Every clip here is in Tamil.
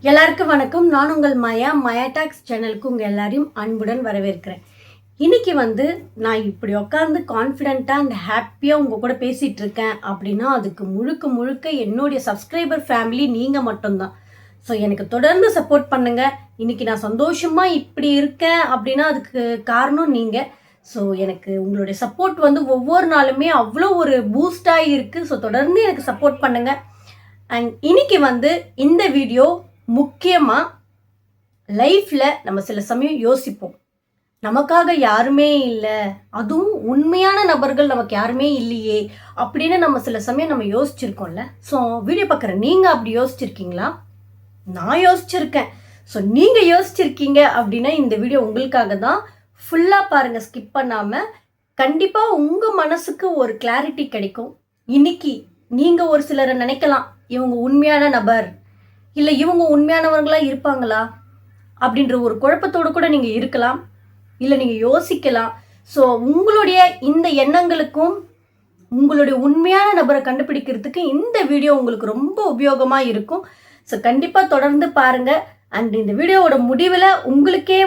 எல்லாருக்கும் வணக்கம். நான் உங்கள் மாயா டாக்ஸ் சேனலுக்கு உங்கள் எல்லாரையும் அன்புடன் வரவேற்கிறேன். இன்னைக்கு நான் இப்படி உட்காந்து கான்ஃபிடென்ட்டாக அண்ட் ஹாப்பியாக உங்கள் கூட பேசிகிட்டு இருக்கேன் அப்படின்னா அதுக்கு முழுக்க முழுக்க என்னுடைய சப்ஸ்கிரைபர் ஃபேமிலி நீங்கள் மட்டும்தான். ஸோ எனக்கு தொடர்ந்து சப்போர்ட் பண்ணுங்கள். இன்னைக்கு நான் சந்தோஷமாக இப்படி இருக்கேன் அப்படின்னா அதுக்கு காரணம் நீங்கள். ஸோ எனக்கு உங்களுடைய சப்போர்ட் ஒவ்வொரு நாளுமே அவ்வளோ ஒரு பூஸ்டாக இருக்குது. ஸோ தொடர்ந்து எனக்கு சப்போர்ட் பண்ணுங்கள். அண்ட் இன்னைக்கு இந்த வீடியோ முக்கியமாக லைஃப்பில் நம்ம சில சமயம் யோசிப்போம், நமக்காக யாருமே இல்லை, அதுவும் உண்மையான நபர்கள் நமக்கு யாருமே இல்லையே அப்படின்னு நம்ம சில சமயம் நம்ம யோசிச்சிருக்கோம்ல. ஸோ வீடியோ பார்க்குற நீங்கள் அப்படி யோசிச்சிருக்கீங்களா? நான் யோசிச்சிருக்கேன். ஸோ நீங்கள் யோசிச்சிருக்கீங்க அப்படின்னா இந்த வீடியோ உங்களுக்காக தான். ஃபுல்லாக பாருங்கள், ஸ்கிப் பண்ணாமல். கண்டிப்பாக உங்கள் மனசுக்கு ஒரு கிளாரிட்டி கிடைக்கும். இன்னைக்கு நீங்கள் ஒரு சிலரை நினைக்கலாம், இவங்க உண்மையான நபர், இல்லை இவங்க உண்மையானவர்களாக இருப்பாங்களா அப்படின்ற ஒரு குழப்பத்தோடு கூட நீங்கள் இருக்கலாம், இல்லை நீங்கள் யோசிக்கலாம். ஸோ உங்களுடைய இந்த எண்ணங்களுக்கும் உங்களுடைய உண்மையான நபரை கண்டுபிடிக்கிறதுக்கு இந்த வீடியோ உங்களுக்கு ரொம்ப உபயோகமாக இருக்கும். ஸோ கண்டிப்பாக தொடர்ந்து பாருங்கள். அண்ட் இந்த வீடியோவோட முடிவில் உங்களுக்கே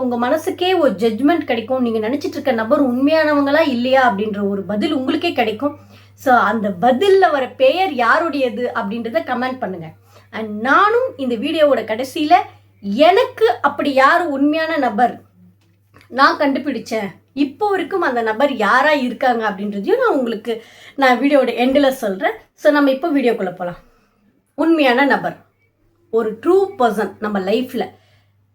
உங்கள் மனசுக்கே ஒரு ஜட்ஜ்மெண்ட் கிடைக்கும். நீங்கள் நினச்சிட்டு இருக்க நபர் உண்மையானவங்களா இல்லையா அப்படின்ற ஒரு பதில் உங்களுக்கே கிடைக்கும். ஸோ அந்த பதிலில் வர பெயர் யாருடையது அப்படின்றத கமெண்ட் பண்ணுங்கள். அண்ட் நானும் இந்த வீடியோவோட கடைசியில் எனக்கு அப்படி யார் உண்மையான நபர் நான் கண்டுபிடிச்சேன், இப்போ வரைக்கும் அந்த நபர் யாராக இருக்காங்க அப்படின்றதையும் நான் வீடியோவோட எண்டில் சொல்கிறேன். ஸோ நம்ம இப்போ வீடியோக்குள்ளே போகலாம். உண்மையான நபர், ஒரு ட்ரூ பர்சன் நம்ம லைஃப்பில்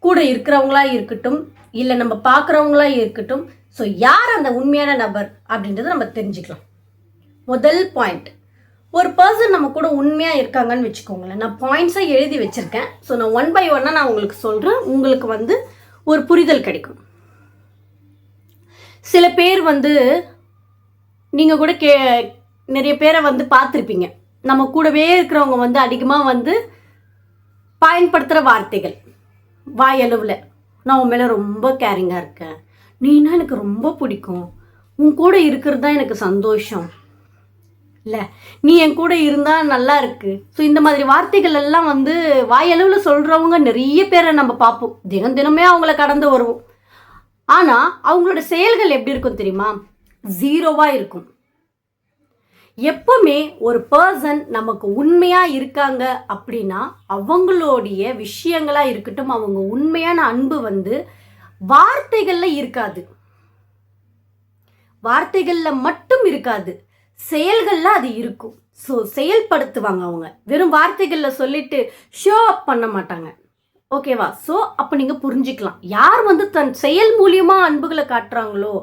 கூட இருக்கிறவங்களா இருக்கட்டும், இல்லை நம்ம பார்க்குறவங்களா இருக்கட்டும். ஸோ யார் அந்த உண்மையான நபர் அப்படின்றத நம்ம தெரிஞ்சுக்கலாம். முதல் பாயிண்ட், ஒரு பர்சன் நம்ம கூட உண்மையாக இருக்காங்கன்னு வச்சுக்கோங்களேன். நான் பாயிண்ட்ஸாக எழுதி வச்சுருக்கேன். ஸோ நான் ஒன் பை ஒன்னாக நான் உங்களுக்கு சொல்கிறேன். உங்களுக்கு ஒரு புரிதல் கிடைக்கும். சில பேர் நீங்கள் கூட நிறைய பேரை பார்த்துருப்பீங்க. நம்ம கூடவே இருக்கிறவங்க அதிகமாக பயன்படுத்துகிற வார்த்தைகள் வாயளவில், நான் உன் மேலே ரொம்ப கேரிங்காக இருக்கேன், நீனா எனக்கு ரொம்ப பிடிக்கும், உன் கூட இருக்கிறது தான் எனக்கு சந்தோஷம், இல்லை நீ என் கூட இருந்தால் நல்லா இருக்கு. ஸோ இந்த மாதிரி வார்த்தைகள் எல்லாம் வாயளவில் சொல்கிறவங்க நிறைய பேரை நம்ம பார்ப்போம். தினமே அவங்கள கடந்து வருவோம். ஆனால் அவங்களோட செயல்கள் எப்படி இருக்கும் தெரியுமா? ஜீரோவாக இருக்கும். எப்பவுமே ஒரு பர்சன் நமக்கு உண்மையாக இருக்காங்க அப்படின்னா அவங்களுடைய விஷயங்களாக இருக்கட்டும், அவங்க உண்மையான அன்பு வார்த்தைகளில் இருக்காது, வார்த்தைகளில் மட்டும் இருக்காது, செயல்களில் அது இருக்கும். ஸோ செயல்படுத்துவாங்க. அவங்க வெறும் வார்த்தைகளில் சொல்லிட்டு ஷோ அப் பண்ண மாட்டாங்க. ஓகேவா? ஸோ அப்போ நீங்கள் புரிஞ்சுக்கலாம், யார் தன் செயல் மூலியமாக அன்புகளை காட்டுறாங்களோ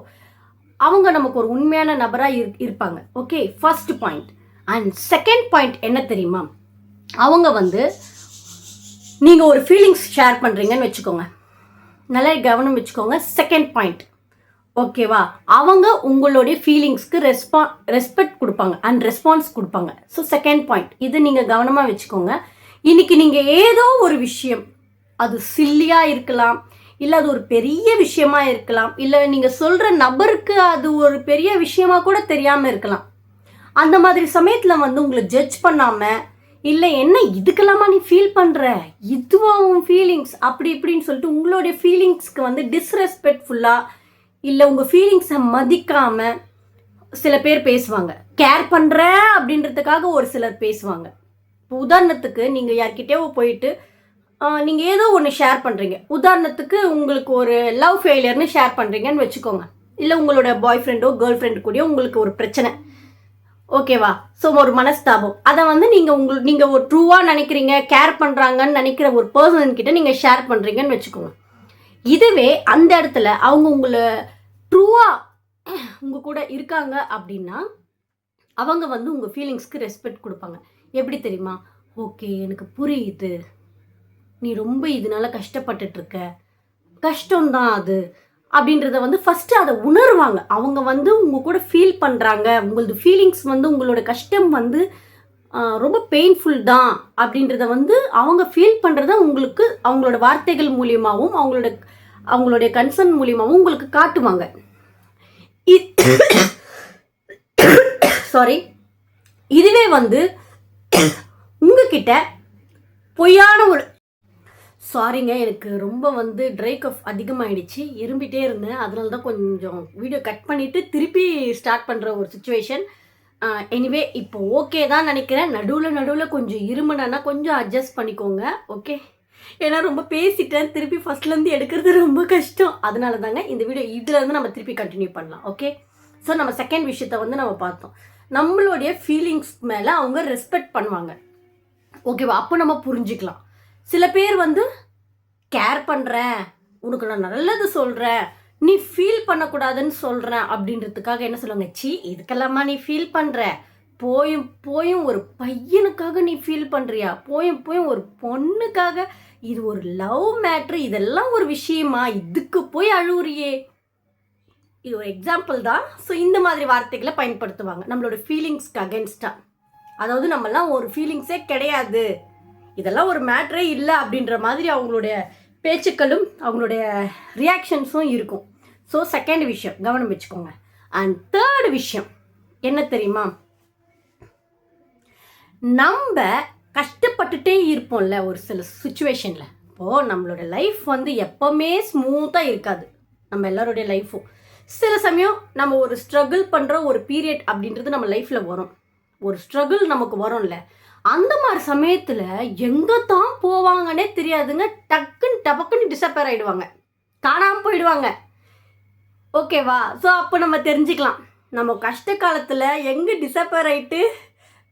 அவங்க நமக்கு ஒரு உண்மையான நபராக இருப்பாங்க. Okay, first point. And second point என்ன தெரியுமா? அவங்க நீங்கள் ஒரு ஃபீலிங்ஸ் ஷேர் பண்ணுறீங்கன்னு வச்சுக்கோங்க, நல்லா கவனம் வச்சுக்கோங்க. செகண்ட் பாயிண்ட், ஓகேவா? அவங்க உங்களுடைய ஃபீலிங்ஸ்க்கு ரெஸ்பெக்ட் கொடுப்பாங்க அண்ட் ரெஸ்பான்ஸ் கொடுப்பாங்க. ஸோ செகண்ட் பாயிண்ட், இது நீங்கள் கவனமாக வச்சுக்கோங்க. இன்னைக்கு நீங்கள் ஏதோ ஒரு விஷயம், அது சில்லியாக இருக்கலாம், இல்லை அது ஒரு பெரிய விஷயமா இருக்கலாம், இல்லை நீங்கள் சொல்கிற நபருக்கு அது ஒரு பெரிய விஷயமா கூட தெரியாமல் இருக்கலாம். அந்த மாதிரி சமயத்தில் உங்களை ஜட்ஜ் பண்ணாமல், இல்லை என்ன இதுக்கெல்லாமா நீ ஃபீல் பண்ணுற, இதுவும் ஃபீலிங்ஸ் அப்படி இப்படின்னு சொல்லிட்டு உங்களுடைய ஃபீலிங்ஸ்க்கு டிஸ்ரெஸ்பெக்ட்ஃபுல்லாக, இல்லை உங்கள் ஃபீலிங்ஸை மதிக்காமல் சில பேர் பேசுவாங்க. கேர் பண்ணுறேன் அப்படின்றதுக்காக ஒரு சிலர் பேசுவாங்க. இப்போ உதாரணத்துக்கு நீங்கள் யார்கிட்டயோ போயிட்டு நீங்கள் ஏதோ ஒன்று ஷேர் பண்ணுறீங்க. உதாரணத்துக்கு உங்களுக்கு ஒரு லவ் ஃபெயிலியர்னு ஷேர் பண்ணுறீங்கன்னு வச்சுக்கோங்க. இல்லை உங்களோட பாய் ஃப்ரெண்டோ கேர்ள் ஃப்ரெண்டு கூடயோ உங்களுக்கு ஒரு பிரச்சனை, ஓகேவா? ஸோ ஒரு மனஸ்தாபம், அதை நீங்கள் ஒரு ட்ரூவாக நினைக்கிறீங்க, கேர் பண்ணுறாங்கன்னு நினைக்கிற ஒரு பர்சன்கிட்ட நீங்கள் ஷேர் பண்ணுறீங்கன்னு வச்சுக்கோங்க. இதுவே அந்த இடத்துல அவங்க உங்களை ட்ரூவாக உங்கள் கூட இருக்காங்க அப்படின்னா அவங்க உங்கள் ஃபீலிங்ஸ்க்கு ரெஸ்பெக்ட் கொடுப்பாங்க. எப்படி தெரியுமா? ஓகே, எனக்கு புரியுது, நீ ரொம்ப இதனால கஷ்டப்பட்டுட்ருக்க, கஷ்டம்தான் அது அப்படின்றத ஃபஸ்ட்டு அதை உணர்வாங்க. அவங்க உங்கள் கூட ஃபீல் பண்ணுறாங்க, உங்களது ஃபீலிங்ஸ் உங்களோட கஷ்டம் ரொம்ப பெயின்ஃபுல் தான் அப்படின்றத அவங்க ஃபீல் பண்ணுறத உங்களுக்கு அவங்களோட வார்த்தைகள் மூலியமாகவும் அவங்களுடைய கன்சர்ன் மூலியமாகவும் உங்களுக்கு காட்டுவாங்க. சாரி, இதுவே உங்ககிட்ட பொய்யான ஒரு சாரிங்க, எனக்கு ரொம்ப வந்து ட்ரை கஃப் அதிகமாகிடுச்சு, இரும்பிட்டே இருந்தேன். அதனால தான் கொஞ்சம் வீடியோ கட் பண்ணிவிட்டு திருப்பி ஸ்டார்ட் பண்ணுற ஒரு சுச்சுவேஷன். எனிவே இப்போ ஓகே தான் நினைக்கிறேன். நடுவில் கொஞ்சம் இருமுனா கொஞ்சம் அட்ஜஸ்ட் பண்ணிக்கோங்க. ஓகே, ஏன்னா ரொம்ப பேசிட்டேன், திருப்பி ஃபஸ்ட்லேருந்து எடுக்கிறது ரொம்ப கஷ்டம். அதனால தாங்க இந்த வீடியோ இதுலேருந்து நம்ம திருப்பி கண்டினியூ பண்ணலாம். ஓகே, ஸோ நம்ம செகண்ட் விஷயத்தை வந்து நம்ம பார்த்தோம். நம்மளுடைய ஃபீலிங்ஸ் மேலே அவங்க ரெஸ்பெக்ட் பண்ணுவாங்க. ஓகேவா? அப்போ நம்ம புரிஞ்சுக்கலாம். சில பேர் வந்து கேர் பண்ணுறேன், உனக்கு நான் நல்லது சொல்கிறேன், நீ ஃபீல் பண்ணக்கூடாதுன்னு சொல்கிறேன் அப்படின்றதுக்காக என்ன சொல்லுவாங்க, சி இதுக்கெல்லாமா நீ ஃபீல் பண்ணுற, போயும் போயும் ஒரு பையனுக்காக நீ ஃபீல் பண்ணுறியா, போயும் போயும் ஒரு பொண்ணுக்காக, இது ஒரு லவ் மேட்ரு, இதெல்லாம் ஒரு விஷயமா, இதுக்கு போய் அழுவுறியே. இது ஒரு எக்ஸாம்பிள் தான். ஸோ இந்த மாதிரி வார்த்தைகளை பயன்படுத்துவாங்க நம்மளோட ஃபீலிங்ஸ்க்கு அகென்ஸ்டாக. அதாவது நம்மலாம் ஒரு ஃபீலிங்ஸே கிடையாது, இதெல்லாம் ஒரு மேட்ரே இல்லை அப்படின்ற மாதிரி அவங்களுடைய பேச்சுக்களும் அவங்களுடைய ரியாக்ஷன்ஸும் இருக்கும். ஸோ செகண்ட் விஷயம் கவனம் வச்சுக்கோங்க. அண்ட் தேர்ட் விஷயம் என்ன தெரியுமா, நம்ம கஷ்டப்பட்டுட்டே இருப்போம்ல ஒரு சில சுச்சுவேஷனில். இப்போது நம்மளோட லைஃப் வந்து எப்போவுமே ஸ்மூத்தாக இருக்காது, நம்ம எல்லாருடைய லைஃப்பும். சில சமயம் நம்ம ஒரு ஸ்ட்ரகிள் பண்ணுற ஒரு பீரியட் அப்படின்றது நம்ம லைஃப்பில் வரும், ஒரு ஸ்ட்ரகிள் நமக்கு வரும்ல. அந்த மாதிரி சமயத்தில் எங்கே தான் போவாங்கன்னே தெரியாதுங்க, டக்குன்னு டபக்குன்னு டிஸப்பேர் ஆகிடுவாங்க, காணாமல் போயிடுவாங்க. ஓகேவா? ஸோ அப்போ நம்ம தெரிஞ்சுக்கலாம், நம்ம கஷ்ட காலத்தில் எங்கே டிஸப்பேர் ஆகிட்டு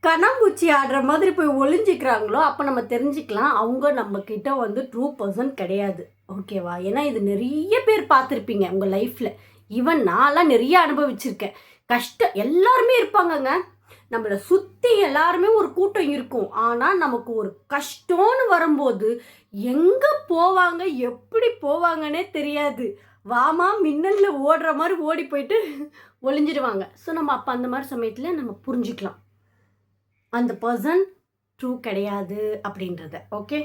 கண்ணாம்பூச்சி ஆடுற மாதிரி போய் ஒளிஞ்சிக்கிறாங்களோ அப்போ நம்ம தெரிஞ்சுக்கலாம் அவங்க நம்மக்கிட்ட வந்து ட்ரூ பர்சன் கிடையாது. ஓகேவா? ஏன்னா இது நிறைய பேர் பார்த்துருப்பீங்க உங்கள் லைஃப்பில். ஈவன் நான்லாம் நிறைய அனுபவிச்சிருக்கேன். எல்லாருமே இருப்பாங்கங்க, நம்மளை சுற்றி எல்லாருமே ஒரு கூட்டம் இருக்கும். ஆனால் நமக்கு ஒரு கஷ்டம்னு வரும்போது எங்கே போவாங்க எப்படி போவாங்கன்னே தெரியாது, வாமா மின்னலில் ஓடுற மாதிரி ஓடி போயிட்டு ஒளிஞ்சிடுவாங்க. ஸோ நம்ம அப்போ அந்த மாதிரி சமயத்தில் நம்ம புரிஞ்சுக்கலாம் அந்த பர்சன் ட்ரூ கிடையாது அப்படின்றத. ஓகே,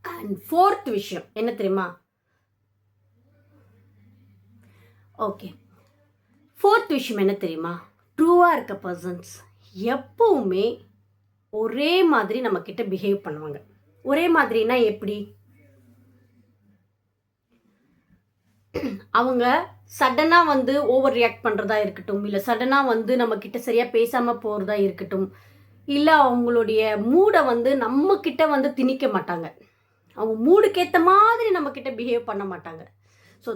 அண்ட் ஃபோர்த் விஷயம் என்ன தெரியுமா, ஓகே ஃபோர்த் விஷயம் என்ன தெரியுமா, ட்ரூவாக இருக்க பர்சன்ஸ் எப்போவுமே ஒரே மாதிரி நம்மக்கிட்ட பிஹேவ் பண்ணுவாங்க. ஒரே மாதிரினா எப்படி, அவங்க சடனாக வந்து ஓவர் ரியாக்ட் பண்ணுறதா இருக்கட்டும், இல்லை சடனாக வந்து நம்மக்கிட்ட சரியாக பேசாமல் போகிறதா இருக்கட்டும், இல்லை அவங்களுடைய மூடை வந்து நம்மக்கிட்ட வந்து திணிக்க மாட்டாங்க, அவங்க மூடுக்கேற்ற மாதிரி நம்மக்கிட்ட பிஹேவ் பண்ண மாட்டாங்க. ஸோ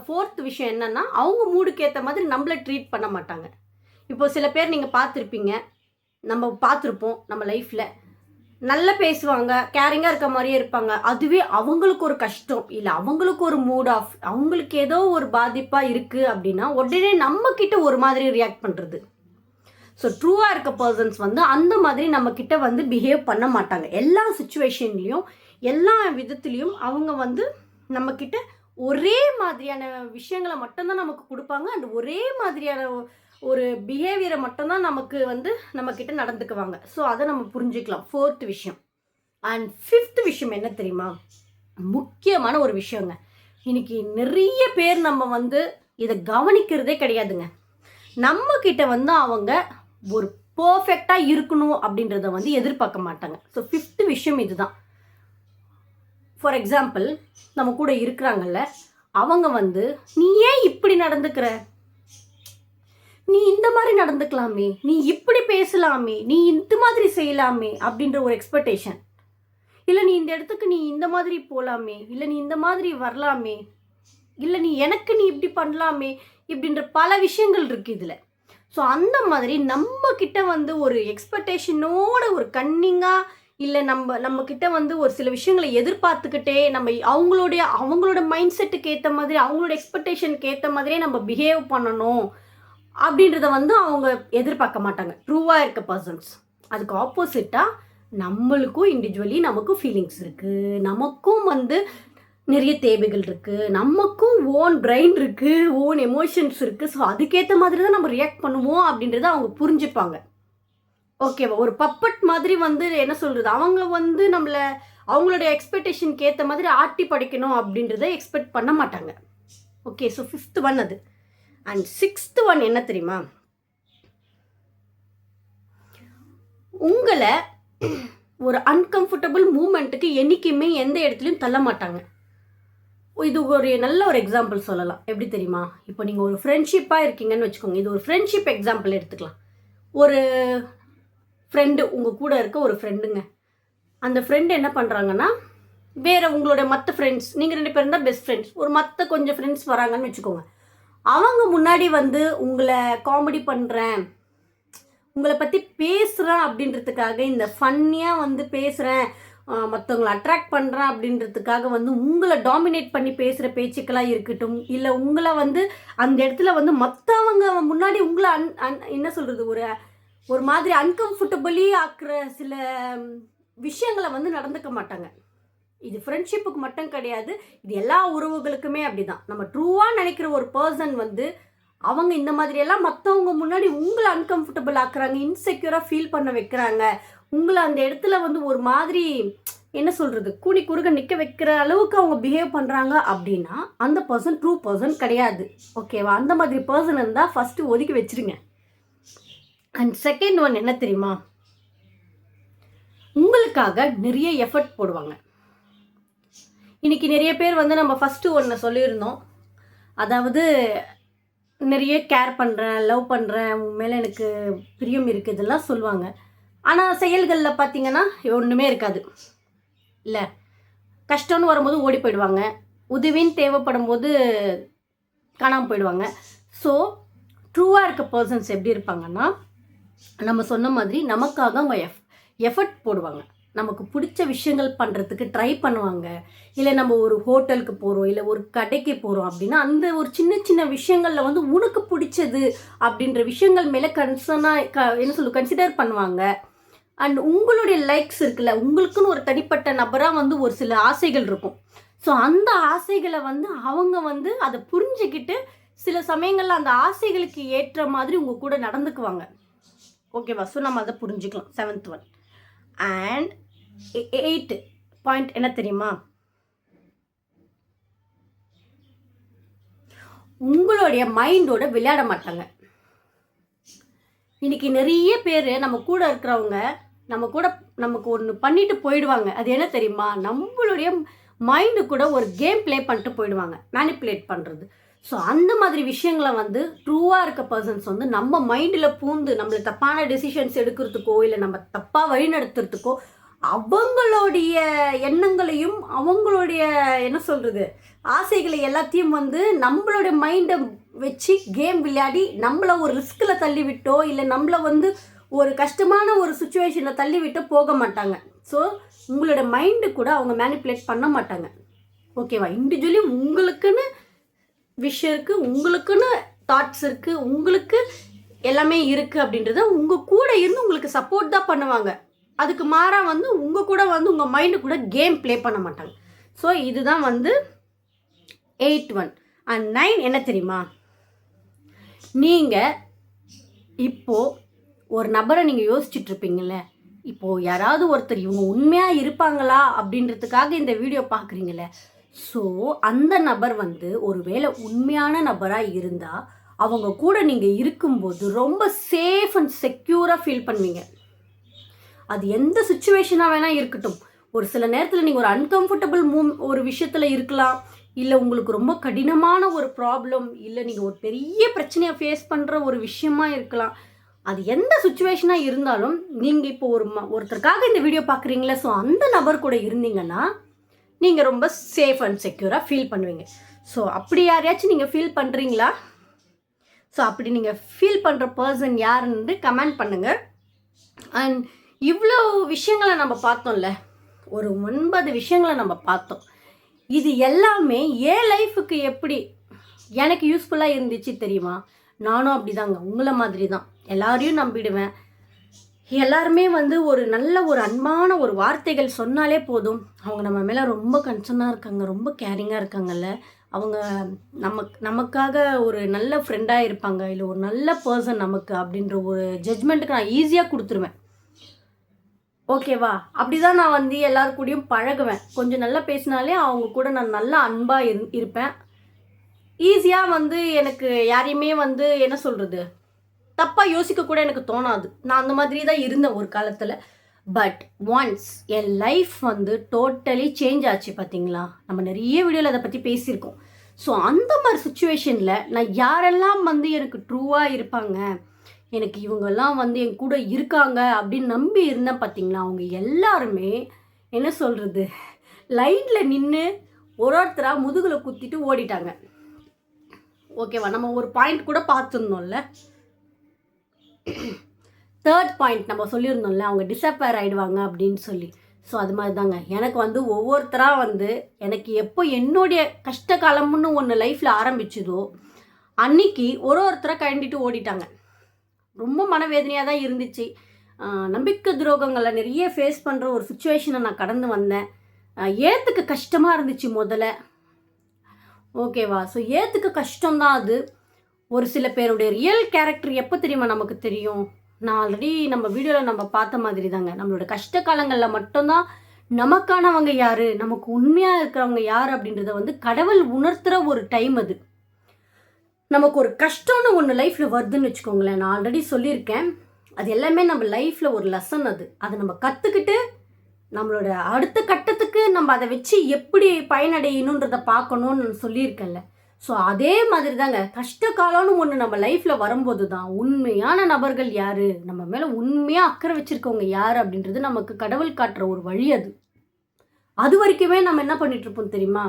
ஃபோர்த் விஷயம் என்னென்னா, அவங்க மூடுக்கேற்ற மாதிரி நம்மளை ட்ரீட் பண்ண மாட்டாங்க. இப்போ சில பேர் நீங்கள் பார்த்துருப்பீங்க, நம்ம பார்த்துருப்போம் நம்ம லைஃப்பில், நல்லா பேசுவாங்க, கேரிங்காக இருக்க மாதிரியே இருப்பாங்க. அதுவே அவங்களுக்கு ஒரு கஷ்டம் இல்லை அவங்களுக்கு ஒரு மூட் ஆஃப், அவங்களுக்கு ஏதோ ஒரு பாதிப்பாக இருக்குது அப்படின்னா உடனே நம்மக்கிட்ட ஒரு மாதிரி ரியாக்ட் பண்ணுறது. ஸோ ட்ரூவாக இருக்க பர்சன்ஸ் வந்து அந்த மாதிரி நம்மக்கிட்ட வந்து பிஹேவ் பண்ண மாட்டாங்க. எல்லா சுச்சுவேஷன்லேயும் எல்லா விதத்துலேயும் அவங்க வந்து நம்மக்கிட்ட ஒரே மாதிரியான விஷயங்களை மட்டும்தான் நமக்கு கொடுப்பாங்க. அண்ட் ஒரே மாதிரியான ஒரு பிஹேவியரை மட்டும்தான் நமக்கு வந்து நம்மக்கிட்ட நடந்துக்குவாங்க. ஸோ அதை நம்ம புரிஞ்சுக்கலாம். ஃபோர்த் விஷயம். அண்ட் ஃபிஃப்த் விஷயம் என்ன தெரியுமா, முக்கியமான ஒரு விஷயங்க. இன்னைக்கு நிறைய பேர் நம்ம வந்து இதை கவனிக்கிறதே கிடையாதுங்க. நம்மக்கிட்ட வந்து அவங்க ஒரு பர்ஃபெக்டாக இருக்கணும் அப்படின்றத வந்து எதிர்பார்க்க மாட்டாங்க. ஸோ ஃபிஃப்த் விஷயம் இதுதான். ஃபார் எக்ஸாம்பிள், நம்ம கூட இருக்கிறாங்கல்ல, அவங்க வந்து நீ ஏன் இப்படி நடந்துக்கிற, நீ இந்த மாதிரி நடந்துக்கலாமே, நீ இப்படி பேசலாமே, நீ இந்த மாதிரி செய்யலாமே அப்படின்ற ஒரு எக்ஸ்பெக்டேஷன், இல்லை நீ இந்த இடத்துக்கு நீ இந்த மாதிரி போகலாமே, இல்லை நீ இந்த மாதிரி வரலாமே, இல்லை நீ இப்படி பண்ணலாமே, இப்படின்ற பல விஷயங்கள் இருக்குது இதில். ஸோ அந்த மாதிரி நம்மக்கிட்ட வந்து ஒரு எக்ஸ்பெக்டேஷனோட ஒரு கன்னிங்காக, இல்லை நம்மக்கிட்ட வந்து ஒரு சில விஷயங்களை எதிர்பார்த்துக்கிட்டே நம்ம அவங்களோட மைண்ட் செட்டுக்கு ஏற்ற மாதிரி, அவங்களோட எக்ஸ்பெக்டேஷனுக்கு ஏற்ற மாதிரியே நம்ம பிஹேவ் பண்ணணும் அப்படின்றத வந்து அவங்க எதிர்பார்க்க மாட்டாங்க ட்ரூவாக இருக்க பர்சன்ஸ். அதுக்கு ஆப்போசிட்டாக நம்மளுக்கும் இண்டிவிஜுவலி நமக்கும் ஃபீலிங்ஸ் இருக்குது, நமக்கும் வந்து நிறைய தேவைகள் இருக்குது, நமக்கும் ஓன் பிரெயின் இருக்குது, ஓன் எமோஷன்ஸ் இருக்குது. ஸோ அதுக்கேற்ற மாதிரி தான் நம்ம ரியாக்ட் பண்ணுவோம் அப்படின்றத அவங்க புரிஞ்சுப்பாங்க. ஓகேவா? ஒரு பப்பட் மாதிரி வந்து என்ன சொல்கிறது, அவங்க வந்து நம்மளை அவங்களோட எக்ஸ்பெக்டேஷனுக்கு ஏற்ற மாதிரி ஆட்டி படைக்கணும் அப்படின்றத எக்ஸ்பெக்ட் பண்ண மாட்டாங்க. ஓகே, ஸோ ஃபிஃப்த் ஒன் அது. அண்ட் சிக்ஸ்த் ஒன் என்ன தெரியுமா, உங்களை ஒரு அன்கம்ஃபர்டபுள் மூமெண்ட்டுக்கு என்றைக்குமே எந்த இடத்துலையும் தள்ள மாட்டாங்க. இது ஒரு நல்ல ஒரு எக்ஸாம்பிள் சொல்லலாம். எப்படி தெரியுமா? இப்போ நீங்கள் ஒரு ஃப்ரெண்ட்ஷிப்பாக இருக்கீங்கன்னு வச்சுக்கோங்க. இது ஒரு ஃப்ரெண்ட்ஷிப் எக்ஸாம்பிள் எடுத்துக்கலாம். ஒரு ஃப்ரெண்டு, உங்கள் கூட இருக்க ஒரு ஃப்ரெண்டுங்க. அந்த ஃப்ரெண்டு என்ன பண்ணுறாங்கன்னா, வேறு உங்களோட மற்ற ஃப்ரெண்ட்ஸ், நீங்கள் 2 பேரும் தான் பெஸ்ட் ஃப்ரெண்ட்ஸ், ஒரு மற்ற கொஞ்சம் ஃப்ரெண்ட்ஸ் வராங்கன்னு வச்சுக்கோங்க. அவங்க முன்னாடி வந்து உங்களை காமெடி பண்ணுறேன், உங்களை பற்றி பேசுகிறேன் அப்படின்றதுக்காக, இந்த ஃபன்னியாக வந்து பேசுகிறேன், மற்றவங்களை அட்ராக்ட் பண்ணுறேன் அப்படின்றதுக்காக வந்து உங்களை டாமினேட் பண்ணி பேசுகிற பேச்சுக்களாக இருக்கட்டும், இல்லை உங்களை வந்து அந்த இடத்துல வந்து மற்றவங்க முன்னாடி உங்களை என்ன சொல்கிறது, ஒரு மாதிரி அன்கம்ஃபர்டபுளி ஆக்குற சில விஷயங்களை வந்து நடந்துக்க மாட்டாங்க. இது ஃப்ரெண்ட்ஷிப்புக்கு மட்டும் கிடையாது, இது எல்லா உறவுகளுக்குமே அப்படி தான். நம்ம ட்ரூவாக நினைக்கிற ஒரு பர்சன் வந்து அவங்க இந்த மாதிரியெல்லாம் மற்றவங்க முன்னாடி உங்களை அன்கம்ஃபர்டபுள் ஆக்குறாங்க, இன்செக்யூராக ஃபீல் பண்ண வைக்கிறாங்க, உங்களை அந்த இடத்துல வந்து ஒரு மாதிரி என்ன சொல்கிறது, கூனி குறுக நிற்க வைக்கிற அளவுக்கு அவங்க பிஹேவ் பண்ணுறாங்க அப்படின்னா அந்த பர்சன் ட்ரூ பர்சன் கிடையாது. ஓகேவா? அந்த மாதிரி பர்சன் இருந்தால் ஃபஸ்ட்டு ஒதுக்கி வச்சுருங்க. அண்ட் செகண்ட் ஒன் என்ன தெரியுமா? உங்களுக்காக நிறைய எஃபர்ட் போடுவாங்க. இன்றைக்கி நிறைய பேர் வந்து நம்ம ஃபஸ்ட்டு ஒன்று சொல்லியிருந்தோம், அதாவது நிறைய கேர் பண்ணுறேன், லவ் பண்ணுறேன், உன் மேலே எனக்கு பிரியம் இருக்குது, இதெல்லாம் சொல்லுவாங்க. ஆனால் செயல்களில் பார்த்தீங்கன்னா ஒன்றுமே இருக்காது. இல்லை, கஷ்டம்னு வரும்போது ஓடி போயிடுவாங்க, உதவின்னு தேவைப்படும் போது காணாமல் போயிடுவாங்க. ஸோ ட்ரூவாக இருக்க பர்சன்ஸ் எப்படி இருப்பாங்கன்னா, நம்ம சொன்ன மாதிரி நமக்காக அவங்க எஃபர்ட் போடுவாங்க, நமக்கு பிடிச்ச விஷயங்கள் பண்ணுறதுக்கு ட்ரை பண்ணுவாங்க. இல்லை நம்ம ஒரு ஹோட்டலுக்கு போகிறோம், இல்லை ஒரு கடைக்கு போகிறோம் அப்படின்னா அந்த ஒரு சின்ன சின்ன விஷயங்களில் வந்து உனக்கு பிடிச்சது அப்படின்ற விஷயங்கள் மேலே கன்சிடர் பண்ணுவாங்க. அண்ட் உங்களுடைய லைக்ஸ் இருக்குல்ல, உங்களுக்குன்னு ஒரு தனிப்பட்ட நபராக வந்து ஒரு சில ஆசைகள் இருக்கும். ஸோ அந்த ஆசைகளை வந்து அவங்க வந்து அதை புரிஞ்சுக்கிட்டு சில சமயங்களில் அந்த ஆசைகளுக்கு ஏற்ற மாதிரி உங்கள் கூட நடந்துக்குவாங்க. ஓகேவா? ஸோ நம்ம அதை புரிஞ்சுக்கலாம். 7th one. And 8th point என்ன தெரியுமா? உங்களுடைய மைண்டோட விளையாட மாட்டாங்க. இன்னைக்கு நிறைய பேர் நம்ம கூட இருக்கிறவங்க நமக்கு ஒன்று பண்ணிட்டு போயிடுவாங்க. அது என்ன தெரியுமா? நம்மளுடைய மைண்டு கூட ஒரு கேம் ப்ளே பண்ணிட்டு போயிடுவாங்க, மேனிப்புலேட் பண்ணுறது. ஸோ அந்த மாதிரி விஷயங்களை வந்து ட்ரூவாக இருக்க பர்சன்ஸ் வந்து நம்ம மைண்டில் பூந்து நம்மளை தப்பான டெசிஷன்ஸ் எடுக்கிறதுக்கோ இல்லை நம்ம தப்பாக வழிநடத்துறதுக்கோ அவங்களுடைய எண்ணங்களையும் அவங்களுடைய என்ன சொல்கிறது ஆசைகளை எல்லாத்தையும் வந்து நம்மளுடைய மைண்டை வச்சு கேம் விளையாடி நம்மளை ஒரு ரிஸ்கில் தள்ளிவிட்டோ இல்லை நம்மளை வந்து ஒரு கஷ்டமான ஒரு சுச்சுவேஷனில் தள்ளிவிட்டோ போக மாட்டாங்க. ஸோ உங்களோட மைண்டு கூட அவங்க மேனிப்புலேட் பண்ண மாட்டாங்க. ஓகேவா? இண்டிவிஜுவலி உங்களுக்குன்னு விஷயம் இருக்குது, உங்களுக்குன்னு தாட்ஸ் இருக்குது, உங்களுக்கு எல்லாமே இருக்குது அப்படின்றத உங்கள் கூட இருந்து உங்களுக்கு சப்போர்ட் தான் பண்ணுவாங்க. அதுக்கு மாறாக வந்து உங்கள் கூட வந்து உங்கள் மைண்டு கூட கேம் ப்ளே பண்ண மாட்டாங்க. ஸோ இதுதான் வந்து 8th ஒன். அண்ட் 9 என்ன தெரியுமா? நீங்கள் இப்போது ஒரு நபரை நீங்கள் யோசிச்சுட்ருப்பீங்கள, இப்போது யாராவது ஒருத்தர் இவங்க உண்மையாக இருப்பாங்களா அப்படின்றதுக்காக இந்த வீடியோ பார்க்குறீங்களே. ஸோ அந்த நபர் வந்து ஒரு வேளை உண்மையான நபராக இருந்தால் அவங்க கூட நீங்கள் இருக்கும்போது ரொம்ப சேஃப் அண்ட் செக்யூராக ஃபீல் பண்ணுவீங்க. அது எந்த சுச்சுவேஷனாக வேணால் இருக்கட்டும். ஒரு சில நேரத்தில் நீங்கள் ஒரு அன்கம்ஃபர்டபுள் ஒரு விஷயத்தில் இருக்கலாம், இல்லை உங்களுக்கு ரொம்ப கடினமான ஒரு ப்ராப்ளம், இல்லை நீங்கள் ஒரு பெரிய பிரச்சனையை ஃபேஸ் பண்ணுற ஒரு விஷயமா இருக்கலாம். அது எந்த சுச்சுவேஷனாக இருந்தாலும் நீங்கள் இப்போ ஒருத்தருக்காக இந்த வீடியோ பார்க்குறீங்களே, ஸோ அந்த நபர் கூட இருந்தீங்கன்னா நீங்கள் ரொம்ப சேஃப் அண்ட் செக்யூராக ஃபீல் பண்ணுவீங்க. ஸோ அப்படி யாரையாச்சும் நீங்கள் ஃபீல் பண்ணுறீங்களா? ஸோ அப்படி நீங்கள் ஃபீல் பண்ணுற பர்சன் யாருன்னு கமெண்ட் பண்ணுங்கள். அண்ட் இவ்வளோ விஷயங்களை நம்ம பார்த்தோம்ல, ஒரு 9 விஷயங்களை நம்ம பார்த்தோம். இது எல்லாமே என் லைஃபுக்கு எப்படி எனக்கு யூஸ்ஃபுல்லாக இருந்துச்சு தெரியுமா? நானும் அப்படி தாங்க, உங்களை மாதிரி தான். எல்லாரையும் நம்பிடுவேன். எல்லாருமே வந்து ஒரு நல்ல ஒரு அன்பான ஒரு வார்த்தைகள் சொன்னாலே போதும், அவங்க நம்ம மேலே ரொம்ப கன்சர்னாக இருக்காங்க, ரொம்ப கேரிங்காக இருக்காங்கல்ல, அவங்க நமக்காக ஒரு நல்ல ஃப்ரெண்டாக இருப்பாங்க, இல்லை ஒரு நல்ல பர்சன் நமக்கு அப்படின்ற ஒரு ஜட்ஜ்மெண்ட்டுக்கு நான் ஈஸியாக கொடுத்துருவேன். ஓகேவா? அப்படி தான் நான் வந்து எல்லாரு கூடயும் பழகுவேன். கொஞ்சம் நல்லா பேசினாலே அவங்க கூட நான் நல்லா அன்பாக இருப்பேன். ஈஸியாக வந்து எனக்கு யாரையுமே வந்து என்ன சொல்கிறது தப்பாக யோசிக்க கூட எனக்கு தோணாது. நான் அந்த மாதிரி தான் இருந்தேன் ஒரு காலத்தில். பட் ஒன்ஸ் என் லைஃப் வந்து டோட்டலி சேஞ்ச் ஆச்சு பார்த்தீங்களா. நம்ம நிறைய வீடியோவில் அதை பற்றி பேசியிருக்கோம். ஸோ அந்த மாதிரி சுச்சுவேஷனில் நான் யாரெல்லாம் வந்து எனக்கு ட்ரூவாக இருப்பாங்க, எனக்கு இவங்கெல்லாம் வந்து என் கூட இருக்காங்க அப்படின்னு நம்பி இருந்தேன் பார்த்தீங்களா, அவங்க எல்லாருமே என்ன சொல்கிறது, லைனில் நின்று ஒருத்தராக முதுகில் குத்திட்டு ஓடிட்டாங்க. ஓகேவா, நம்ம ஒரு பாயிண்ட் கூட பார்த்துருந்தோம்ல, தேர்ட் பாயிண்ட் நம்ம சொல்லியிருந்தோம்ல, அவங்க டிஸப்பேர் ஆகிடுவாங்க அப்படின்னு சொல்லி. ஸோ அது மாதிரி தாங்க எனக்கு வந்து ஒவ்வொருத்தராக வந்து எனக்கு எப்போ என்னுடைய கஷ்ட காலம்னு ஒன்று லைஃப்பில் ஆரம்பிச்சதோ அன்னைக்கு ஒருத்தராக கண்டிட்டு ஓடிட்டாங்க. ரொம்ப மனவேதனையாக தான் இருந்துச்சு. நம்பிக்கை துரோகங்களை நிறைய ஃபேஸ் பண்ணுற ஒரு சுச்சுவேஷனை நான் கடந்து வந்தேன். ஏற்றுக்க கஷ்டமாக இருந்துச்சு முதல்ல. ஓகேவா, ஸோ ஏற்றுக்க கஷ்டம்தான் அது. ஒரு சில பேருடைய ரியல் கேரக்டர் எப்போ தெரியுமா நமக்கு தெரியும், நான் ஆல்ரெடி நம்ம வீடியோவில் நம்ம பார்த்த மாதிரி தாங்க, நம்மளோட கஷ்ட காலங்களில் மட்டும்தான் நமக்கானவங்க யார், நமக்கு உண்மையாக இருக்கிறவங்க யார் அப்படின்றத வந்து கடவுள் உணர்த்துகிற ஒரு டைம் அது. நமக்கு ஒரு கஷ்டம்னு ஒன்று லைஃப்பில் வருதுன்னு வச்சுக்கோங்களேன், நான் ஆல்ரெடி சொல்லியிருக்கேன், அது எல்லாமே நம்ம லைஃப்பில் ஒரு லெசன். அதை நம்ம கற்றுக்கிட்டு நம்மளோட அடுத்த கட்டத்துக்கு நம்ம அதை வச்சு எப்படி பயனடையணுன்றதை பார்க்கணுன்னு சொல்லியிருக்கேன்ல. ஸோ அதே மாதிரி தாங்க கஷ்ட காலம்னு ஒன்று நம்ம லைஃப்பில் வரும்போது தான் உண்மையான நபர்கள் யார், நம்ம மேலே உண்மையாக அக்கறை வச்சுருக்கவங்க யார் அப்படின்றது நமக்கு கடவுள் காட்டுற ஒரு வழி. அது வரைக்குமே நம்ம என்ன பண்ணிகிட்ருப்போம் தெரியுமா,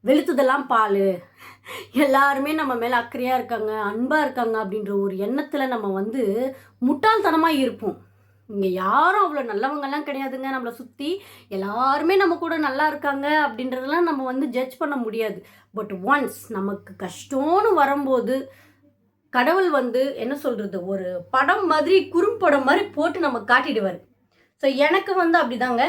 வெளுத்துதெல்லாம் பால், எல்லாருமே நம்ம மேலே அக்கறையாக இருக்காங்க, அன்பாக இருக்காங்க அப்படின்ற ஒரு எண்ணத்தில் நம்ம வந்து முட்டாள்தனமாக இருப்போம். இங்கே யாரும் அவ்வளோ நல்லவங்கெல்லாம் கிடையாதுங்க. நம்மளை சுற்றி எல்லாருமே நம்ம கூட நல்லா இருக்காங்க அப்படின்றதெல்லாம் நம்ம வந்து ஜட்ஜ் பண்ண முடியாது. பட் ஒன்ஸ் நமக்கு கஷ்டம்னு வரும்போது கடவுள் வந்து என்ன சொல்கிறது, ஒரு படம் மாதிரி குறும்படம் மாதிரி போட்டு நம்ம காட்டிடுவார். ஸோ எனக்கு வந்து அப்படிதாங்க,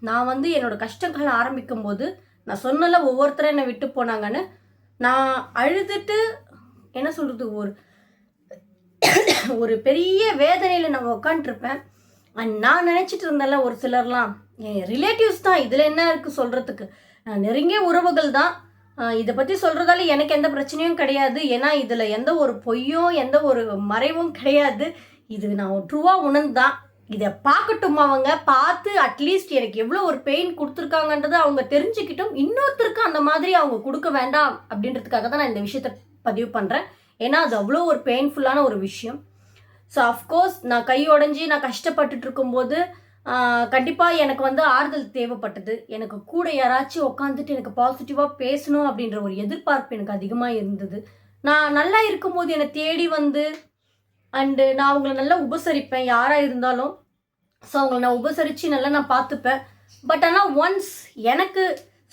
நான் வந்து என்னோடய கஷ்டங்கள் ஆரம்பிக்கும் போது நான் சொன்னல ஒவ்வொருத்தரும் என்னை விட்டு போனாங்கன்னு, நான் அழுதுட்டு என்ன சொல்கிறது, ஒரு பெரிய வேதனையில் நான் உட்காந்துருப்பேன். அண்ட் நான் நினச்சிட்டு இருந்தேன்ல, ஒரு சிலர்லாம் என் ரிலேட்டிவ்ஸ் தான், இதில் என்ன இருக்குது சொல்கிறதுக்கு, நெருங்கிய உறவுகள் தான், இதை பற்றி சொல்கிறதால எனக்கு எந்த பிரச்சனையும் கிடையாது, ஏன்னா இதில் எந்த ஒரு பொய்யும் எந்த ஒரு மறைவும் கிடையாது, இது நான் ட்ரூவாக உணர்ந்தான், இதை பார்க்கட்டும், அவங்க பார்த்து அட்லீஸ்ட் எனக்கு எவ்வளோ ஒரு பெயின் கொடுத்துருக்காங்கன்றதை அவங்க தெரிஞ்சுக்கிட்டும் இன்னொருத்தருக்கு அந்த மாதிரி அவங்க கொடுக்க வேண்டாம் அப்படின்றதுக்காக தான் நான் இந்த விஷயத்தை பதிவு பண்ணுறேன். ஏன்னா அது அவ்வளோ ஒரு பெயின்ஃபுல்லான ஒரு விஷயம். ஸோ அஃப்கோர்ஸ் நான் கை உடஞ்சி நான் கஷ்டப்பட்டுட்டு இருக்கும்போது கண்டிப்பாக எனக்கு வந்து ஆறுதல் தேவைப்பட்டது. எனக்கு கூட யாராச்சும் உட்காந்துட்டு எனக்கு பாசிட்டிவாக பேசணும் அப்படின்ற ஒரு எதிர்பார்ப்பு எனக்கு அதிகமாக இருந்தது. நான் நல்லா இருக்கும்போது என்னை தேடி வந்து அண்டு நான் அவங்கள நல்லா உபசரிப்பேன் யாராக இருந்தாலும். ஸோ அவங்கள நான் உபசரித்து நல்லா நான் பார்த்துப்பேன். பட் ஆனால் ஒன்ஸ் எனக்கு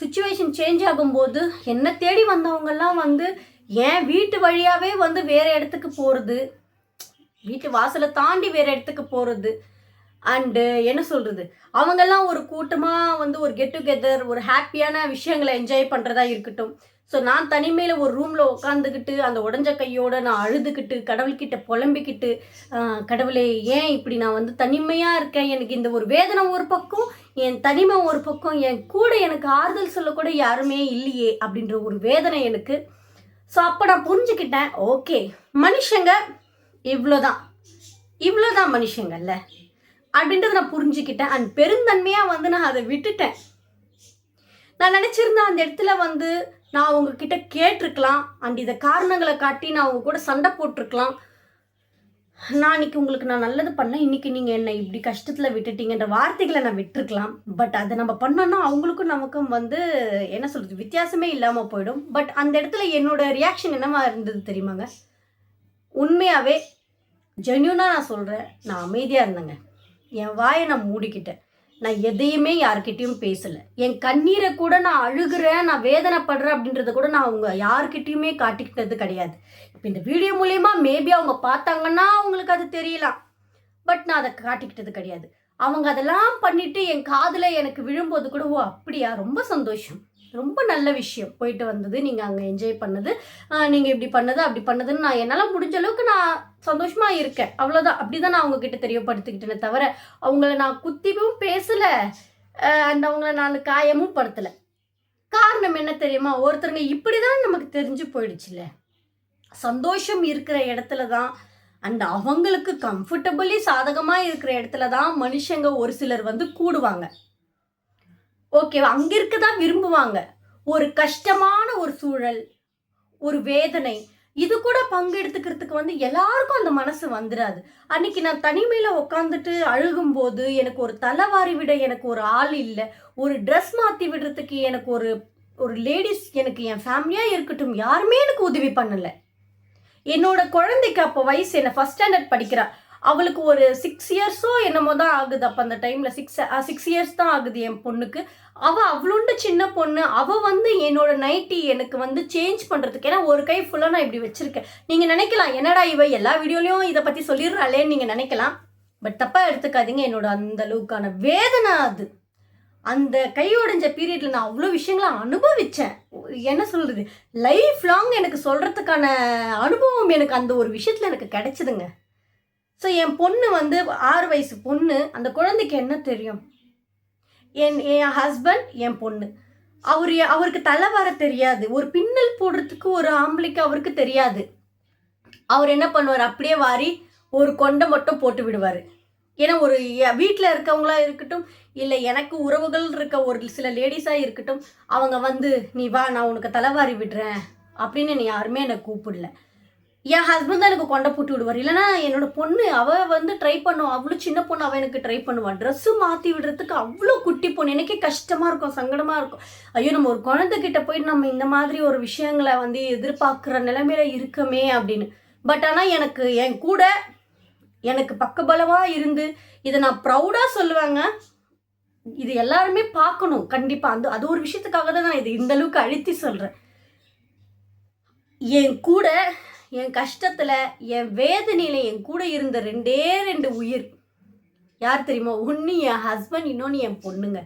சுச்சுவேஷன் சேஞ்ச் ஆகும்போது என்னை தேடி வந்தவங்கெல்லாம் வந்து என் வீட்டு வழியாகவே வந்து வேறு இடத்துக்கு போகிறது, வீட்டு வாசலை தாண்டி வேறு இடத்துக்கு போகிறது, அண்டு என்ன சொல்கிறது, அவங்கெல்லாம் ஒரு கூட்டமாக வந்து ஒரு கெட் டுகெதர் ஒரு ஹாப்பியான விஷயங்களை என்ஜாய் பண்ணுறதா இருக்கட்டும். ஸோ நான் தனிமையில் ஒரு ரூமில் உட்காந்துக்கிட்டு அந்த உடஞ்ச கையோடு நான் அழுதுகிட்டு கடவுள்கிட்ட புலம்பிக்கிட்டு, கடவுளே ஏன் இப்படி நான் வந்து தனிமையாக இருக்கேன், எனக்கு இந்த ஒரு வேதனை ஒரு பக்கம், என் தனிமை ஒரு பக்கம், என் கூட எனக்கு ஆறுதல் சொல்லக்கூட யாருமே இல்லையே அப்படின்ற ஒரு வேதனை எனக்கு. ஸோ அப்போ நான் புரிஞ்சுக்கிட்டேன், ஓகே மனுஷங்க இவ்வளோதான் மனுஷங்கள்ல அப்படின்றத நான் புரிஞ்சுக்கிட்டேன். அண்ட் பெருந்தன்மையாக வந்து நான் அதை விட்டுட்டேன். நான் நினச்சிருந்தேன் அந்த இடத்துல வந்து நான் உங்ககிட்ட கேட்டிருக்கலாம், அண்ட் இதை காரணங்களை காட்டி நான் அவங்க கூட சண்டை போட்டிருக்கலாம், நான் இன்னைக்கு உங்களுக்கு நான் நல்லது பண்ணேன், இன்றைக்கி நீங்கள் என்னை இப்படி கஷ்டத்தில் விட்டுட்டீங்கன்ற வார்த்தைகளை நான் விட்டுருக்கலாம். பட் அதை நம்ம பண்ணோன்னா அவங்களுக்கும் நமக்கும் வந்து என்ன சொல்கிறது வித்தியாசமே இல்லாமல் போயிடும். பட் அந்த இடத்துல என்னோடய ரியாக்ஷன் என்னவா இருந்தது தெரியுமாங்க, உண்மையாகவே ஜென்யூனாக நான் சொல்கிறேன், நான் அமைதியாக இருந்தேங்க. என் வாயை நான் மூடிக்கிட்டேன். நான் எதையுமே யார்கிட்டையும் பேசலை. என் கண்ணீரை கூட நான் அழுகிறேன், நான் வேதனைப்படுறேன் அப்படின்றத கூட நான் அவங்க யார்கிட்டையுமே காட்டிக்கிட்டது கிடையாது. இப்போ இந்த வீடியோ மூலயமா மேபி அவங்க பார்த்தாங்கன்னா அவங்களுக்கு அது தெரியலாம், பட் நான் அதை காட்டிக்கிட்டது கிடையாது. அவங்க அதெல்லாம் பண்ணிவிட்டு என் காதில் எனக்கு விழும்போது கூட, ஓ அப்படியா, ரொம்ப சந்தோஷம், ரொம்ப நல்ல விஷயம், போயிட்டு வந்தது, நீங்கள் அங்கே என்ஜாய் பண்ணது, நீங்கள் இப்படி பண்ணது அப்படி பண்ணதுன்னு நான் என்னால் முடிஞ்ச அளவுக்கு நான் சந்தோஷமாக இருக்கேன், அவ்வளோதான். அப்படி தான் நான் அவங்கக்கிட்ட தெரியப்படுத்திக்கிட்டேனே தவிர அவங்கள நான் குத்திவும் பேசலை, அண்ட் அவங்கள நான் காயமும் படுத்தலை. காரணம் என்ன தெரியுமா, ஒருத்தருங்க இப்படி தான் நமக்கு தெரிஞ்சு போயிடுச்சுல்ல. சந்தோஷம் இருக்கிற இடத்துல தான் அண்ட் அவங்களுக்கு கம்ஃபர்டபுளி சாதகமாக இருக்கிற இடத்துல தான் மனுஷங்க ஒரு சிலர் வந்து கூடுவாங்க. ஓகேவா? அங்கே இருக்க தான் விரும்புவாங்க. ஒரு கஷ்டமான ஒரு சூழல், ஒரு வேதனை, இது கூட பங்கெடுத்துக்கிறதுக்கு வந்து எல்லாருக்கும் அந்த மனசு வந்துடாது. அன்னைக்கு நான் தனிமையில் உட்காந்துட்டு அழுகும்போது எனக்கு ஒரு தலைவாரி விட எனக்கு ஒரு ஆள் இல்லை, ஒரு ட்ரெஸ் மாற்றி விடுறதுக்கு எனக்கு ஒரு ஒரு லேடிஸ், எனக்கு என் ஃபேமிலியாக இருக்கட்டும், யாருமே எனக்கு உதவி பண்ணலை. என்னோட குழந்தைக்கு அப்போ வயசு, என்ன ஃபர்ஸ்ட் ஸ்டாண்டர்ட் படிக்கிறா, அவளுக்கு ஒரு 6 இயர்ஸோ என்னமோ தான் ஆகுது. அப்போ அந்த டைமில் 6 இயர்ஸ் தான் ஆகுது என் பொண்ணுக்கு. அவள் அவ்வளோண்டு சின்ன பொண்ணு. அவள் வந்து என்னோட நைட்டி எனக்கு வந்து சேஞ்ச் பண்ணுறதுக்கு, ஏன்னா ஒரு கை ஃபுல்லாக நான் இப்படி வச்சுருக்கேன். நீங்கள் நினைக்கலாம், என்னடா இவ எல்லா வீடியோலையும் இதை பற்றி சொல்லிடுறாளேன்னு நீங்கள் நினைக்கலாம். பட் தப்பாக எடுத்துக்காதீங்க, என்னோட அந்த அளவுக்கான வேதனை அது. அந்த கை உடைஞ்ச பீரியடில் நான் அவ்வளோ விஷயங்களை அனுபவித்தேன். என்ன சொல்கிறது, லைஃப் லாங் எனக்கு சொல்கிறதுக்கான அனுபவம் எனக்கு அந்த ஒரு விஷயத்தில் எனக்கு கிடைச்சிதுங்க. ஸோ என் பொண்ணு வந்து 6 வயசு பொண்ணு. அந்த குழந்தைக்கு என்ன தெரியும்? என் ஹஸ்பண்ட், என் பொண்ணு, அவருக்கு தலை வர தெரியாது. ஒரு பின்னல் போடுறதுக்கு ஒரு ஆம்பளைக்கு அவருக்கு தெரியாது. அவர் என்ன பண்ணுவார், அப்படியே வாரி ஒரு கொண்டை மட்டும் போட்டு விடுவார். ஏன்னா ஒரு வீட்டில் இருக்கவங்களா இருக்கட்டும், இல்லை எனக்கு உறவுகள் இருக்க ஒரு சில லேடிஸாக இருக்கட்டும், அவங்க வந்து நீ வா நான் உனக்கு தலைவாரி விடுறேன் அப்படின்னு என்னை யாருமே என்னை கூப்பிடல. என் ஹஸ்பண்ட் தான் எனக்கு கொண்டை போட்டு விடுவார். இல்லைனா என்னோட பொண்ணு அவள் வந்து ட்ரை பண்ணுவான். அவ்வளோ சின்ன பொண்ணு, அவள் எனக்கு ட்ரை பண்ணுவான். ட்ரெஸ்ஸு மாற்றி விடுறதுக்கு அவ்வளோ குட்டி பொண்ணு. எனக்கே கஷ்டமாக இருக்கும், சங்கடமாக இருக்கும். ஐயோ, நம்ம ஒரு குழந்தைகிட்ட போயிட்டு நம்ம இந்த மாதிரி ஒரு விஷயங்களை வந்து எதிர்பார்க்குற நிலைமையில இருக்கமே அப்படின்னு. பட் ஆனால் எனக்கு என் கூட எனக்கு பக்கபலமாக இருந்து இதை நான் ப்ரௌடாக சொல்லுவேங்க. இது எல்லாருமே பார்க்கணும் கண்டிப்பாக. அது ஒரு விஷயத்துக்காக தான் நான் இது இந்த அளவுக்கு அழுத்தி சொல்கிறேன். என் கூட என் கஷ்டத்தில், என் வேதனையில் என் கூட இருந்த 2 உயிர் யார் தெரியுமா? ஒன்று என் ஹஸ்பண்ட், இன்னொன்று என் பொண்ணுங்க.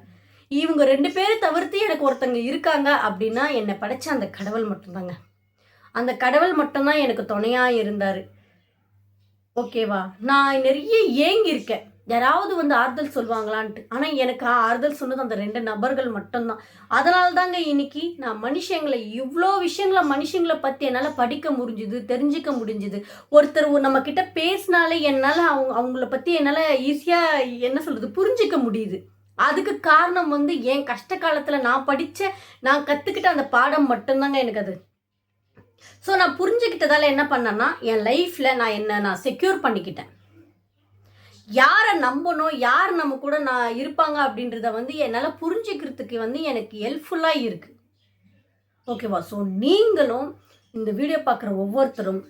இவங்க 2 பேரை தவிர்த்து எனக்கு ஒருத்தங்க இருக்காங்க அப்படின்னா என்னை படைச்ச அந்த கடவுள் மட்டும்தாங்க. அந்த கடவுள் மட்டும்தான் எனக்கு துணையாக இருந்தார். ஓகேவா? நான் நிறைய ஏங்கியிருக்கேன், யாராவது வந்து ஆறுதல் சொல்லுவாங்களான்ட்டு. ஆனால் எனக்கு ஆறுதல் சொன்னது அந்த 2 நபர்கள் மட்டும்தான். அதனால தாங்க இன்னைக்கு நான் இவ்வளோ விஷயங்களை மனுஷங்களை பற்றி என்னால் படிக்க முடிஞ்சுது, தெரிஞ்சிக்க முடிஞ்சுது. ஒருத்தர் நம்மக்கிட்ட பேசினாலே என்னால் அவங்கள பற்றி என்னால் ஈஸியாக என்ன சொல்கிறது புரிஞ்சிக்க முடியுது. அதுக்கு காரணம் வந்து என் கஷ்ட காலத்தில் நான் கற்றுக்கிட்ட அந்த பாடம் மட்டும்தாங்க எனக்கு அது. ஸோ நான் புரிஞ்சுக்கிட்டதால என்ன பண்ணேன்னா, என் லைஃப்பில் நான் செக்யூர் பண்ணிக்கிட்டேன். யாரை நம்பணும், யார் நம்ம கூட இருப்பாங்க அப்படின்றத வந்து என்னால் புரிஞ்சுக்கிறதுக்கு வந்து எனக்கு ஹெல்ப்ஃபுல்லாக இருக்குது. ஓகேவா? ஸோ நீங்களும் இந்த வீடியோ பார்க்குற ஒவ்வொருத்தரும்,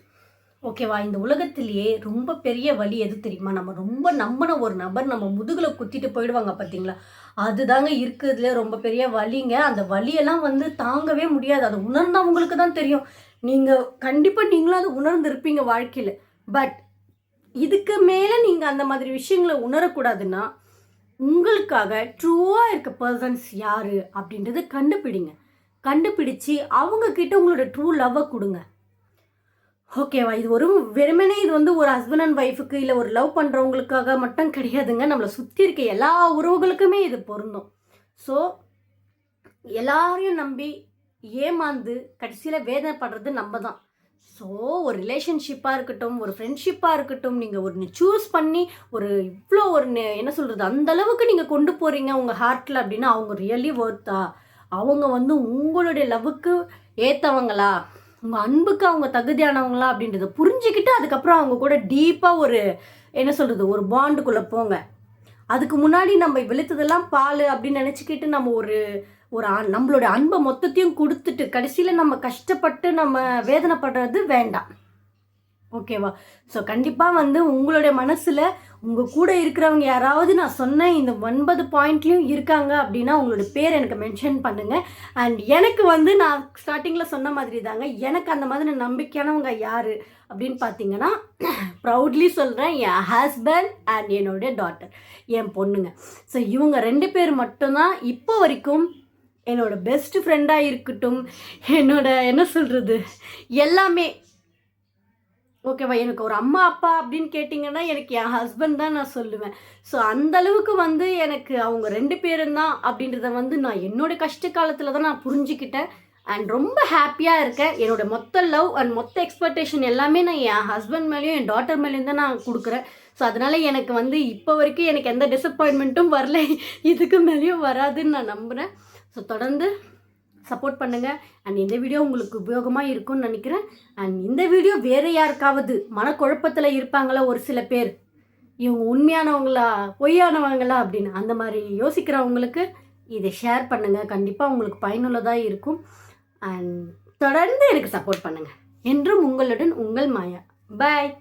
ஓகேவா, இந்த உலகத்திலேயே ரொம்ப பெரிய வலி எது தெரியுமா? நம்ம ரொம்ப நம்பின ஒரு நபர் நம்ம முதுகில் குத்திட்டு போயிடுவாங்க பார்த்தீங்களா? அதுதாங்க இருக்கிறதுல ரொம்ப பெரிய வலிங்க. அந்த வலியெல்லாம் வந்து தாங்கவே முடியாது. அதை உணர்ந்தவங்களுக்கு தான் தெரியும். கண்டிப்பாக நீங்களும் அதை உணர்ந்துருப்பீங்க வாழ்க்கையில். பட் இதுக்கு மேலே நீங்கள் அந்த மாதிரி விஷயங்களை உணரக்கூடாதுன்னா, உங்களுக்காக ட்ரூவாக இருக்க பர்சன்ஸ் யார் அப்படின்றத கண்டுபிடிச்சி அவங்கக்கிட்ட உங்களோட ட்ரூ லவ்வை கொடுங்க. ஓகேவா? இது வெறுமனே இது வந்து ஒரு ஹஸ்பண்ட் அண்ட் ஒய்ஃபுக்கு இல்லை ஒரு லவ் பண்ணுறவங்களுக்காக மட்டும் கிடையாதுங்க. நம்மளை சுற்றி இருக்க எல்லா உறவுகளுக்குமே இது பொருந்தும். ஸோ எல்லாரையும் நம்பி ஏமாந்து கடைசியில் வேதனைப்படுறது நம்ம தான். ஸோ ஒரு ரிலேஷன்ஷிப்பாக இருக்கட்டும், ஒரு ஃப்ரெண்ட்ஷிப்பாக இருக்கட்டும், நீங்கள் ஒன்று சூஸ் பண்ணி இவ்வளோ என்ன சொல்கிறது, அந்தளவுக்கு நீங்கள் கொண்டு போகிறீங்க உங்கள் ஹார்ட்டில் அப்படின்னா அவங்க ரியலி ஒர்த்தா? அவங்க வந்து உங்களுடைய லவ்வுக்கு ஏற்றவங்களா, உங்கள் அன்புக்கு அவங்க தகுதியானவங்களா அப்படின்றத புரிஞ்சுக்கிட்டு அதுக்கப்புறம் அவங்க கூட டீப்பாக என்ன சொல்கிறது ஒரு பாண்டுக்குள்ளே போங்க. அதுக்கு முன்னாடி நம்ம வெளுத்ததெல்லாம் பால் அப்படின்னு நினச்சிக்கிட்டு நம்ம நம்மளோட அன்பை மொத்தத்தையும் கொடுத்துட்டு கடைசியில் நம்ம கஷ்டப்பட்டு நம்ம வேதனைப்படுறது வேண்டாம். ஓகேவா? ஸோ கண்டிப்பாக வந்து உங்களுடைய மனசில் உங்கள் கூட இருக்கிறவங்க யாராவது நான் சொன்ன இந்த 9 பாயிண்ட்லேயும் இருக்காங்க அப்படின்னா உங்களோட பேர் எனக்கு மென்ஷன் பண்ணுங்கள். அண்ட் எனக்கு வந்து நான் ஸ்டார்டிங்கில் சொன்ன மாதிரி தாங்க, எனக்கு அந்த மாதிரி நம்பிக்கையானவங்க யார் அப்படின்னு பார்த்தீங்கன்னா, ப்ரௌட்லி சொல்கிறேன், என் ஹஸ்பண்ட் அண்ட் என்னோட டாட்டர், என் பொண்ணுங்க. ஸோ இவங்க 2 பேர் மட்டும்தான் இப்போ வரைக்கும் என்னோட பெஸ்ட் ஃப்ரெண்டாக இருக்கட்டும், என்னோட என்ன சொல்கிறது எல்லாமே. ஓகேவா? எனக்கு ஒரு அம்மா அப்பா அப்படின்னு கேட்டிங்கன்னா எனக்கு என் ஹஸ்பண்ட் தான் நான் சொல்லுவேன். ஸோ அந்தளவுக்கு வந்து எனக்கு அவங்க 2 பேரும் தான் அப்படின்றத வந்து நான் என்னோடய கஷ்ட காலத்தில் தான் நான் புரிஞ்சுக்கிட்டேன். அண்ட் ரொம்ப ஹாப்பியாக இருக்கேன். என்னோட மொத்த லவ் அண்ட் மொத்த எக்ஸ்பெக்டேஷன் எல்லாமே நான் என் ஹஸ்பண்ட் மேலேயும் என் டாட்டர் மேலேயும் தான் நான் கொடுக்குறேன். ஸோ அதனால் எனக்கு வந்து இப்போ வரைக்கும் எனக்கு எந்த டிசப்பாயின்மெண்ட்டும் வரல, இதுக்கு மேலேயும் வராதுன்னு நான் நம்புகிறேன். ஸோ தொடர்ந்து சப்போர்ட் பண்ணுங்கள். அண்ட் இந்த வீடியோ உங்களுக்கு உபயோகமாக இருக்கும்னு நினைக்கிறேன். அண்ட் இந்த வீடியோ வேறு யாருக்காவது மனக்குழப்பத்தில் இருப்பாங்களா ஒரு சில பேர், இவங்க உண்மையானவங்களா பொய்யானவங்களா அப்படின்னு அந்த மாதிரி யோசிக்கிறவங்களுக்கு இதை ஷேர் பண்ணுங்கள். கண்டிப்பாக உங்களுக்கு பயனுள்ளதாக இருக்கும். அண்ட் தொடர்ந்து எனக்கு சப்போர்ட் பண்ணுங்கள். என்றும் உங்களுடன் உங்கள் மாயா. பாய்.